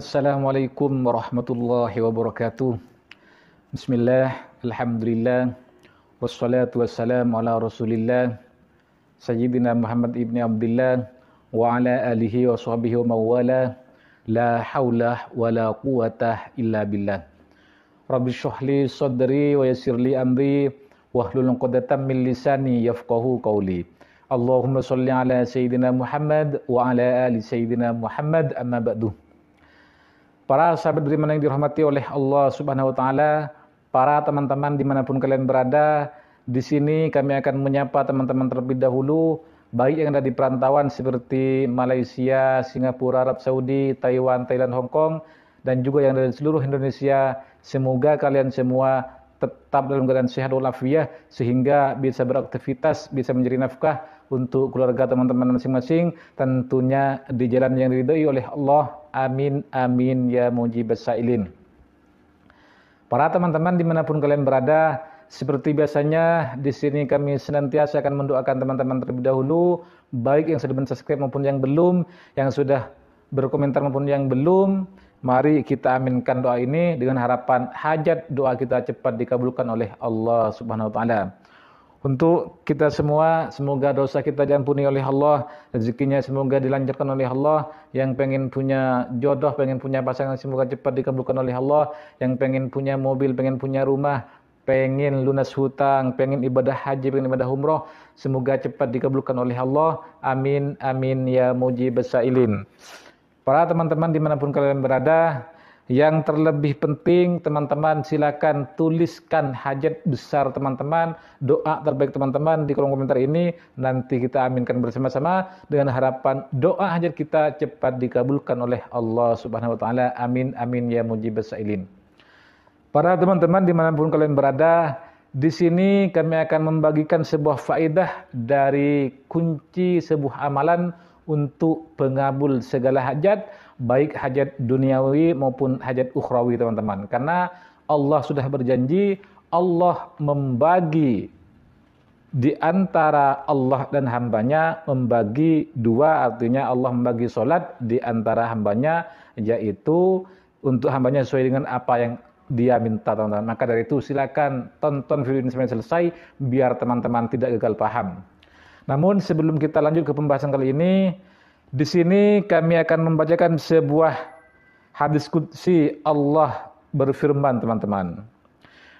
Assalamualaikum warahmatullahi wabarakatuh. Bismillah, alhamdulillah, wassalatu wassalamu ala rasulillah, Sayyidina Muhammad ibn Abdullah, wa ala alihi wa sahbihi wa mawala, la hawla wa la quwata illa billah. Rabbi syuhli sadri wa yassirli amri, wahlul 'uqdatam min lisani yafqahu qawli. Allahumma sholli ala Sayyidina Muhammad wa ala ali Sayyidina Muhammad, amma ba'du. Para sahabat beriman yang dirahmati oleh Allah Subhanahu wa taala, para teman-teman dimanapun kalian berada, di sini kami akan menyapa teman-teman terlebih dahulu, baik yang ada di perantauan seperti Malaysia, Singapura, Arab Saudi, Taiwan, Thailand, Hong Kong, dan juga yang ada di seluruh Indonesia. Semoga kalian semua tetap dalam keadaan sehat walafiat sehingga bisa beraktivitas, bisa mencari nafkah untuk keluarga teman-teman masing-masing, tentunya di jalan yang diridhai oleh Allah. Amin amin ya mujibas sailin. Para teman-teman dimanapun kalian berada, seperti biasanya di sini kami senantiasa akan mendoakan teman-teman terlebih dahulu, baik yang sudah subscribe maupun yang belum, yang sudah berkomentar maupun yang belum. Mari kita aminkan doa ini dengan harapan hajat doa kita cepat dikabulkan oleh Allah Subhanahu wa taala. Untuk kita semua, semoga dosa kita diampuni oleh Allah, rezekinya semoga dilancarkan oleh Allah, yang pengen punya jodoh, pengen punya pasangan semoga cepat dikabulkan oleh Allah, yang pengen punya mobil, pengen punya rumah, pengen lunas hutang, pengen ibadah haji, pengen ibadah umroh, semoga cepat dikabulkan oleh Allah. Amin amin ya mujibas sailin. Para teman-teman dimanapun kalian berada, yang terlebih penting teman-teman silakan tuliskan hajat besar teman-teman, doa terbaik teman-teman di kolom komentar ini, nanti kita aminkan bersama-sama dengan harapan doa hajat kita cepat dikabulkan oleh Allah Subhanahu wa taala. Amin amin ya mujibas sailin. Para teman-teman dimanapun kalian berada, di sini kami akan membagikan sebuah faedah dari kunci sebuah amalan untuk pengabul segala hajat, baik hajat duniawi maupun hajat ukhrawi teman-teman. Karena Allah sudah berjanji, Allah membagi di antara Allah dan hambanya, membagi dua, artinya Allah membagi solat di antara hambanya, yaitu untuk hambanya sesuai dengan apa yang dia minta teman-teman. Maka dari itu silakan tonton video ini sampai selesai, biar teman-teman tidak gagal paham. Namun sebelum kita lanjut ke pembahasan kali ini, di sini kami akan membacakan sebuah hadis qudsi. Allah berfirman teman-teman.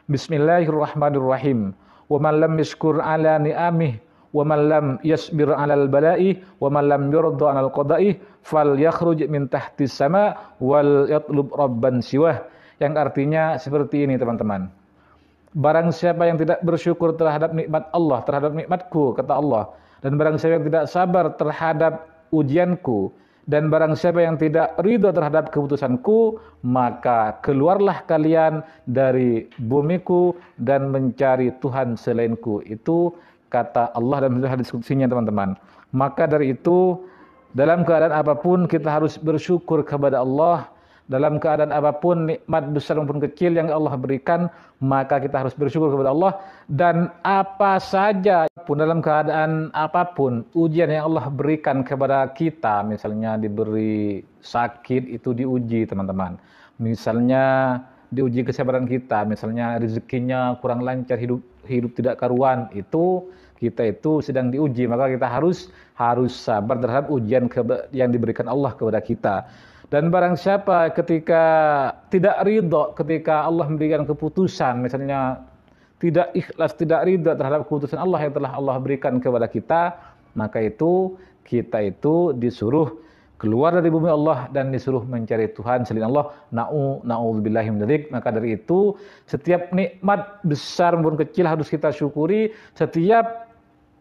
Bismillahirrahmanirrahim. Wa man lam yashkur ala ni'amih wa man lam yasbir 'alal bala'i wa man lam yurda 'alal qada'i falyakhruj min tahtis sama wal yatlub rabban siwah. Yang artinya seperti ini teman-teman. Barang siapa yang tidak bersyukur terhadap nikmat Allah, terhadap nikmatku, kata Allah, dan barang siapa yang tidak sabar terhadap ujianku, dan barang siapa yang tidak ridho terhadap keputusanku, maka keluarlah kalian dari bumiku dan mencari Tuhan selainku. Itu kata Allah dalam hadis qudsinya teman-teman. Maka dari itu, dalam keadaan apapun kita harus bersyukur kepada Allah. Dalam keadaan apapun, nikmat besar maupun kecil yang Allah berikan, maka kita harus bersyukur kepada Allah. Dan apa saja pun, dalam keadaan apapun, ujian yang Allah berikan kepada kita, misalnya diberi sakit, itu diuji teman-teman. Misalnya diuji kesabaran kita, misalnya rezekinya kurang lancar, hidup tidak karuan, itu kita itu sedang diuji, maka kita harus sabar terhadap ujian yang diberikan Allah kepada kita. Dan barang siapa ketika tidak ridho, ketika Allah memberikan keputusan, misalnya tidak ikhlas, tidak ridho terhadap keputusan Allah yang telah Allah berikan kepada kita, maka itu kita itu disuruh keluar dari bumi Allah dan disuruh mencari Tuhan selain Allah. Na'udzubillahi min dzalik. Maka dari itu setiap nikmat besar maupun kecil harus kita syukuri. Setiap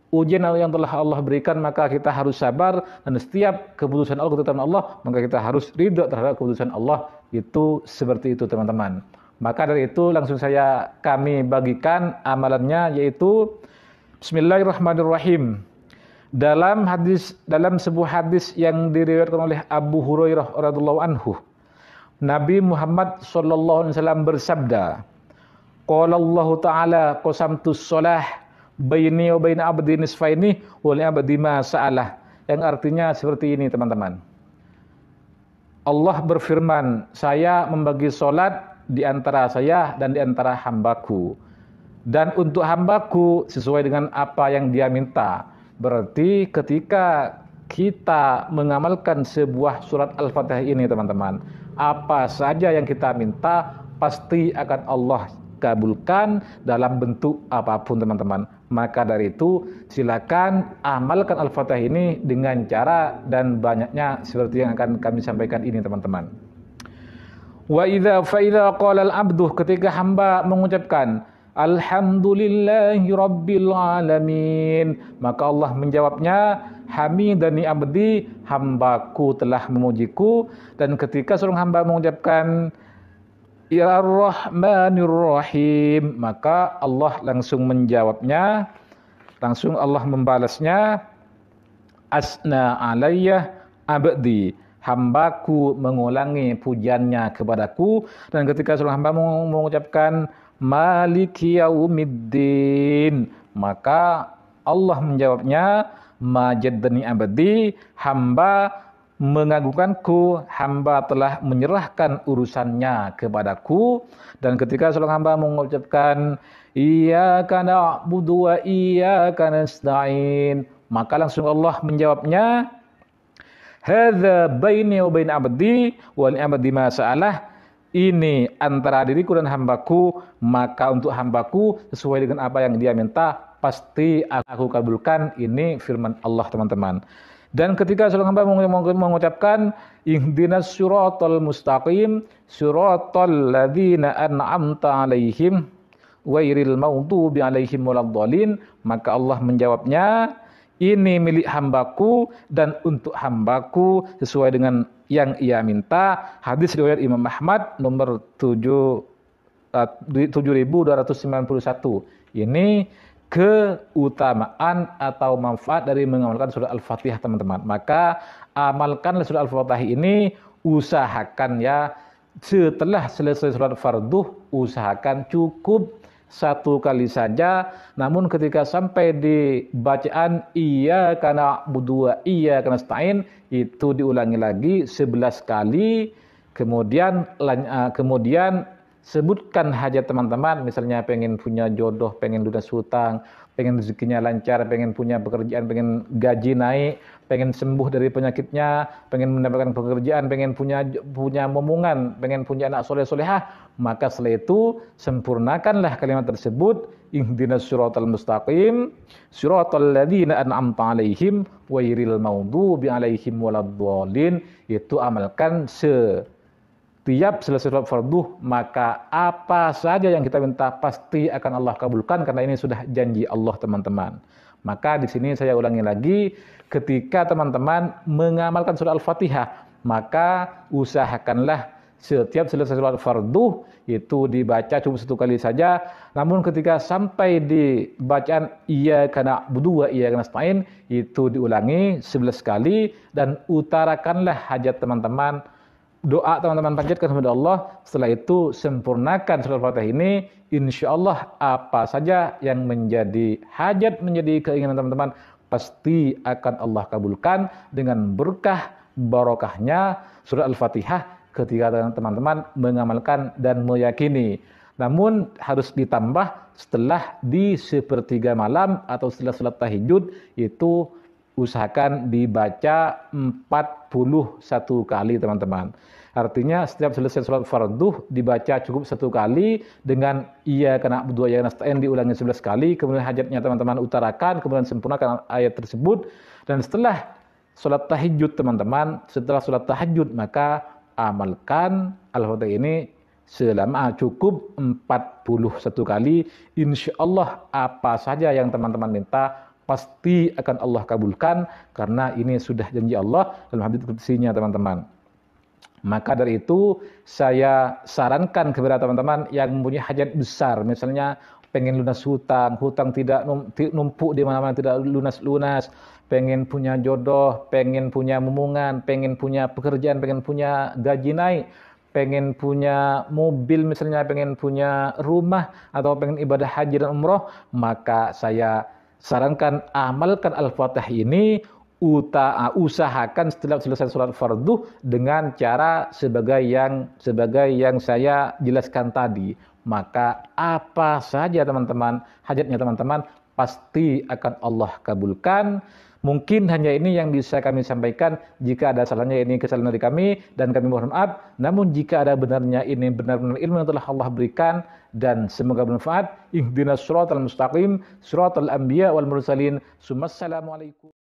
ujian yang telah Allah berikan maka kita harus sabar, dan setiap keputusan Allah, ketetapan Allah, maka kita harus ridho terhadap keputusan Allah. Itu seperti itu teman-teman. Maka dari itu langsung kami bagikan amalannya, yaitu Bismillahirrahmanirrahim. Dalam sebuah hadis yang diriwayatkan oleh Abu Hurairah radhiyallahu anhu, Nabi Muhammad sallallahu alaihi wasallam bersabda, qala Allah taala qasamtus shalah baini wa baina abdi nisfaini wa li abdi ma sa'alah. Yang artinya seperti ini teman-teman. Allah berfirman, saya membagi solat di antara saya dan di antara hambaku. Dan untuk hambaku sesuai dengan apa yang dia minta. Berarti ketika kita mengamalkan sebuah surat Al-Fatihah ini teman-teman, apa saja yang kita minta pasti akan Allah kabulkan dalam bentuk apapun teman-teman. Maka dari itu silakan amalkan Al-Fatihah ini dengan cara dan banyaknya seperti yang akan kami sampaikan ini teman-teman. Wa idza fa idza qala al-'abdu, ketika hamba mengucapkan alhamdulillahi rabbil alamin, maka Allah menjawabnya hamidani abdi, hambaku telah memujiku. Dan ketika seorang hamba mengucapkan ya Rahmanir Rahim, maka Allah langsung menjawabnya, langsung Allah membalasnya, asna alayya abdi, hambaku mengulangi pujiannya kepadaku. Dan ketika seorang hamba mengucapkan maliki yaumiddin, maka Allah menjawabnya majaddani abdi, hamba mengagungkanku, hamba telah menyerahkan urusannya kepadaku. Dan ketika seorang hamba mengucapkan iyyaka na'budu wa iyyaka nasta'in, maka langsung Allah menjawabnya hadza baini wa bain abdi wa li abdi ma sa'alah, ini antara diriku dan hambaku, maka untuk hambaku sesuai dengan apa yang dia minta pasti aku kabulkan. Ini firman Allah teman-teman. Dan ketika seorang hamba mengucapkan ihdinas siratal mustaqim siratal ladzina an'amta 'alaihim ghairil maghdubi 'alaihim waladdallin, maka Allah menjawabnya ini milik hambaku dan untuk hambaku sesuai dengan yang ia minta. Hadis riwayat Imam Ahmad nomor 7291. Ini keutamaan atau manfaat dari mengamalkan surat Al-Fatihah teman-teman. Maka amalkanlah surat Al-Fatihah ini, usahakan ya setelah selesai surat fardu, usahakan cukup satu kali saja. Namun ketika sampai di bacaan iyyaka na'budu wa iyyaka nasta'in, itu diulangi lagi 11 kali. Kemudian sebutkan hajat teman-teman, misalnya pengen punya jodoh, pengen lunas hutang, pengen rezekinya lancar, pengen punya pekerjaan, pengen gaji naik, pengen sembuh dari penyakitnya, pengen mendapatkan pekerjaan, pengen punya momongan, pengen punya anak soleh-solehah. Maka setelah itu sempurnakanlah kalimat tersebut, ihdinas siratal mustaqim siratal ladzina an'amta 'alaihim ghairil maghdubi 'alaihim waladdallin. Itu amalkan tiap selesai sholat fardu, maka apa saja yang kita minta pasti akan Allah kabulkan, karena ini sudah janji Allah teman-teman. Maka di sini saya ulangi lagi, ketika teman-teman mengamalkan surah Al-Fatihah, maka usahakanlah setiap selesai sholat fardu itu dibaca cukup satu kali saja. Namun ketika sampai di bacaan iyyaka na'budu wa iyyaka nasta'in, itu diulangi 11 kali. Dan utarakanlah hajat teman-teman, doa teman-teman panjatkan kepada Allah. Setelah itu sempurnakan surat Al-Fatihah ini, insya Allah apa saja yang menjadi hajat, menjadi keinginan teman-teman pasti akan Allah kabulkan dengan berkah barokahnya surat Al-Fatihah ketika teman-teman mengamalkan dan meyakini. Namun harus ditambah setelah di sepertiga malam atau setelah salat tahajud, itu usahakan dibaca 41 kali teman-teman. Artinya setiap selesai sholat fardu dibaca cukup satu kali dengan iyyaka na'budu wa iyyaka nasta'in diulangi 11 kali. Kemudian hajatnya teman-teman utarakan, kemudian sempurnakan ayat tersebut. Dan setelah sholat tahajud teman-teman, setelah sholat tahajud maka amalkan Al-Fatihah ini selama cukup 41 kali. Insya Allah apa saja yang teman-teman minta pasti akan Allah kabulkan, karena ini sudah janji Allah dalam hadits qudsinya teman-teman. Maka dari itu saya sarankan kepada teman-teman yang mempunyai hajat besar, misalnya pengen lunas hutang tidak numpuk di mana-mana, tidak lunas-lunas, pengen punya jodoh, pengen punya momongan, pengen punya pekerjaan, pengen punya gaji naik, pengen punya mobil misalnya, pengen punya rumah, atau pengen ibadah haji dan umroh, maka saya sarankan amalkan Al-Fatihah ini usahakan setelah selesai sholat fardu dengan cara sebagai yang saya jelaskan tadi. Maka apa saja teman-teman, hajatnya teman-teman pasti akan Allah kabulkan. Mungkin hanya ini yang bisa kami sampaikan. Jika ada salahnya, ini kesalahan dari kami dan kami mohon maaf. Namun jika ada benarnya, ini benar-benar ilmu yang telah Allah berikan dan semoga bermanfaat. Ihdinas siratal mustaqim, siratal anbiya wal mursalin. Assalamualaikum.